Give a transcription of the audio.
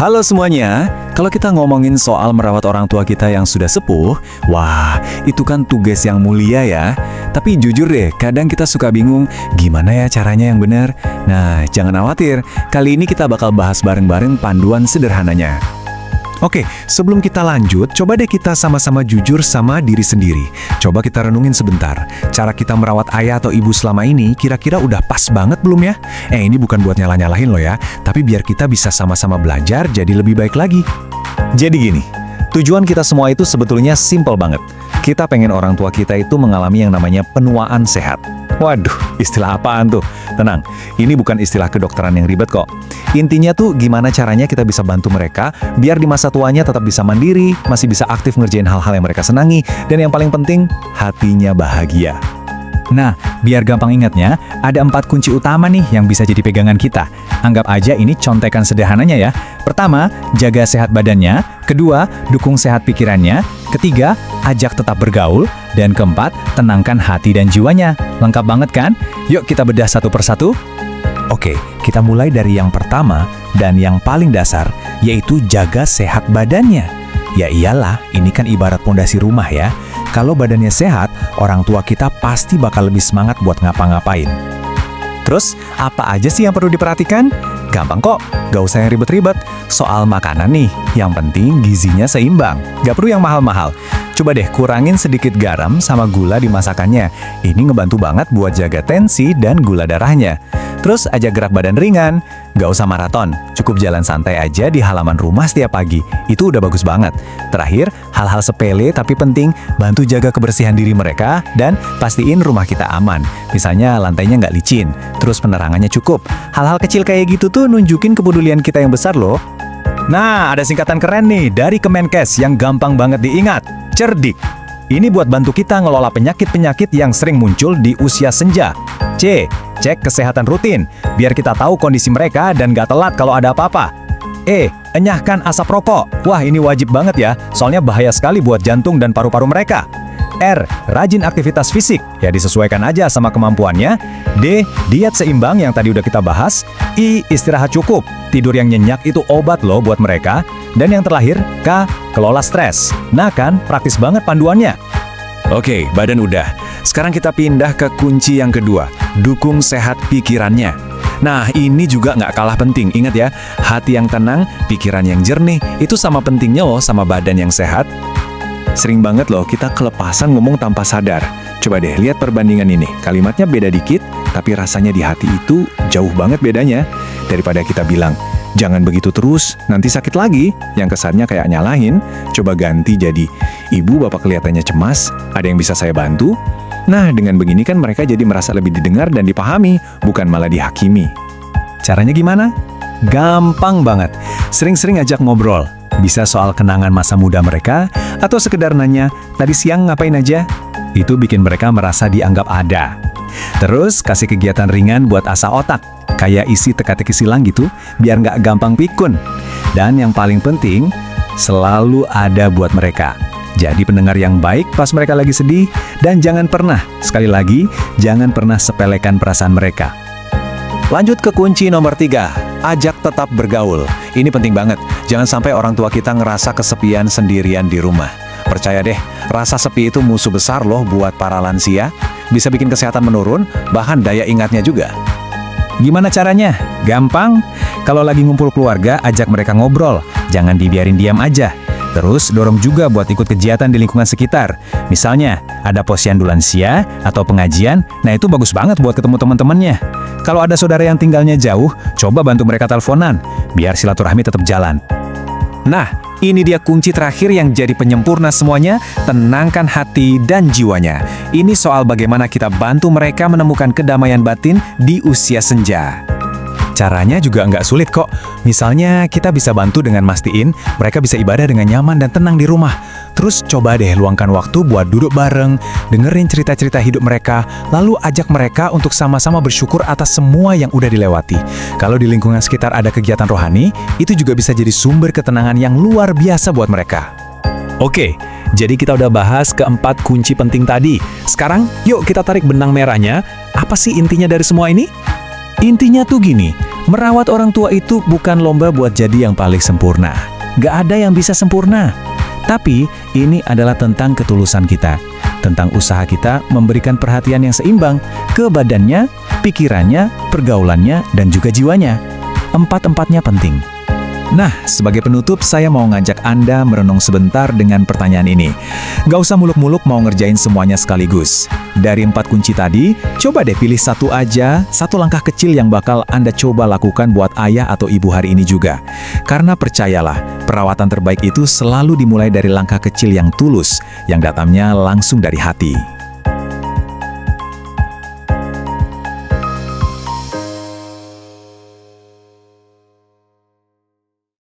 Halo semuanya, kalau kita ngomongin soal merawat orang tua kita yang sudah sepuh, wah, itu kan tugas yang mulia ya. Tapi jujur deh, kadang kita suka bingung, gimana ya caranya yang benar? Nah, jangan khawatir, kali ini kita bakal bahas bareng-bareng panduan sederhananya. Oke, sebelum kita lanjut, coba deh kita sama-sama jujur sama diri sendiri. Coba kita renungin sebentar. Cara kita merawat ayah atau ibu selama ini kira-kira udah pas banget belum ya? Ini bukan buat nyalah-nyalahin loh ya, tapi biar kita bisa sama-sama belajar jadi lebih baik lagi. Jadi gini, tujuan kita semua itu sebetulnya simpel banget. Kita pengen orang tua kita itu mengalami yang namanya penuaan sehat. Waduh, istilah apaan tuh? Tenang, ini bukan istilah kedokteran yang ribet kok. Intinya tuh gimana caranya kita bisa bantu mereka biar di masa tuanya tetap bisa mandiri, masih bisa aktif ngerjain hal-hal yang mereka senangi, dan yang paling penting, hatinya bahagia. Nah, biar gampang ingatnya, ada 4 kunci utama nih yang bisa jadi pegangan kita. Anggap aja ini contekan sederhananya ya. Pertama, jaga sehat badannya. Kedua, dukung sehat pikirannya. Ketiga, ajak tetap bergaul. Dan keempat, tenangkan hati dan jiwanya. Lengkap banget kan? Yuk kita bedah satu persatu. Oke, kita mulai dari yang pertama dan yang paling dasar, yaitu jaga sehat badannya. Ya iyalah, ini kan ibarat pondasi rumah ya. Kalau badannya sehat, orang tua kita pasti bakal lebih semangat buat ngapa-ngapain. Terus, apa aja sih yang perlu diperhatikan? Gampang kok, gak usah yang ribet-ribet. Soal makanan nih, yang penting gizinya seimbang. Gak perlu yang mahal-mahal. Coba deh kurangin sedikit garam sama gula di masakannya. Ini ngebantu banget buat jaga tensi dan gula darahnya. Terus ajak gerak badan ringan. Gak usah maraton, cukup jalan santai aja di halaman rumah setiap pagi. Itu udah bagus banget. Terakhir, hal-hal sepele tapi penting, bantu jaga kebersihan diri mereka dan pastiin rumah kita aman. Misalnya lantainya nggak licin, terus penerangannya cukup. Hal-hal kecil kayak gitu tuh nunjukin kepedulian kita yang besar loh. Nah, ada singkatan keren nih dari Kemenkes yang gampang banget diingat. Cerdik. Ini buat bantu kita ngelola penyakit-penyakit yang sering muncul di usia senja. C. Cek kesehatan rutin, biar kita tahu kondisi mereka dan gak telat kalau ada apa-apa. E. Enyahkan asap rokok. Wah, ini wajib banget ya, soalnya bahaya sekali buat jantung dan paru-paru mereka. R. Rajin aktivitas fisik, ya disesuaikan aja sama kemampuannya. D. Diet seimbang yang tadi udah kita bahas. I. Istirahat cukup, tidur yang nyenyak itu obat loh buat mereka. Dan yang terakhir, K. Kelola stres. Nah kan, praktis banget panduannya. Oke, badan udah. Sekarang kita pindah ke kunci yang kedua, dukung sehat pikirannya. Nah, ini juga nggak kalah penting. Ingat ya, hati yang tenang, pikiran yang jernih, itu sama pentingnya loh sama badan yang sehat. Sering banget loh kita kelepasan ngomong tanpa sadar. Coba deh lihat perbandingan ini. Kalimatnya beda dikit, tapi rasanya di hati itu jauh banget bedanya. Daripada kita bilang, jangan begitu terus, nanti sakit lagi. Yang kesannya kayak nyalahin. Coba ganti jadi, ibu bapak kelihatannya cemas, ada yang bisa saya bantu? Nah, dengan begini kan mereka jadi merasa lebih didengar dan dipahami, bukan malah dihakimi. Caranya gimana? Gampang banget. Sering-sering ajak ngobrol. Bisa soal kenangan masa muda mereka, atau sekedar nanya, tadi siang ngapain aja? Itu bikin mereka merasa dianggap ada. Terus, kasih kegiatan ringan buat asah otak, kayak isi teka-teki silang gitu, biar nggak gampang pikun. Dan yang paling penting, selalu ada buat mereka. Jadi pendengar yang baik pas mereka lagi sedih, dan jangan pernah, sekali lagi, jangan pernah sepelekan perasaan mereka. Lanjut ke kunci nomor 3, ajak tetap bergaul. Ini penting banget, jangan sampai orang tua kita ngerasa kesepian sendirian di rumah. Percaya deh, rasa sepi itu musuh besar loh buat para lansia. Bisa bikin kesehatan menurun, bahkan daya ingatnya juga. Gimana caranya? Gampang. Kalau lagi ngumpul keluarga, ajak mereka ngobrol. Jangan dibiarin diam aja. Terus dorong juga buat ikut kegiatan di lingkungan sekitar. Misalnya, ada posyandu lansia atau pengajian, nah itu bagus banget buat ketemu teman-temannya. Kalau ada saudara yang tinggalnya jauh, coba bantu mereka teleponan, biar silaturahmi tetap jalan. Nah, ini dia kunci terakhir yang jadi penyempurna semuanya, tenangkan hati dan jiwanya. Ini soal bagaimana kita bantu mereka menemukan kedamaian batin di usia senja. Caranya juga nggak sulit kok. Misalnya kita bisa bantu dengan mastiin mereka bisa ibadah dengan nyaman dan tenang di rumah. Terus coba deh luangkan waktu buat duduk bareng, dengerin cerita-cerita hidup mereka, lalu ajak mereka untuk sama-sama bersyukur atas semua yang udah dilewati. Kalau di lingkungan sekitar ada kegiatan rohani, itu juga bisa jadi sumber ketenangan yang luar biasa buat mereka. Oke, jadi kita udah bahas keempat kunci penting tadi. Sekarang yuk kita tarik benang merahnya. Apa sih intinya dari semua ini? Intinya tuh gini, Merawat orang tua itu bukan lomba buat jadi yang paling sempurna. Gak ada yang bisa sempurna. Tapi ini adalah tentang ketulusan kita, tentang usaha kita memberikan perhatian yang seimbang ke badannya, pikirannya, pergaulannya, dan juga jiwanya. Empat-empatnya penting. Nah, sebagai penutup, saya mau ngajak Anda merenung sebentar dengan pertanyaan ini. Gak usah muluk-muluk mau ngerjain semuanya sekaligus. Dari 4 kunci tadi, coba deh pilih satu aja, satu langkah kecil yang bakal Anda coba lakukan buat ayah atau ibu hari ini juga. Karena percayalah, perawatan terbaik itu selalu dimulai dari langkah kecil yang tulus, yang datangnya langsung dari hati.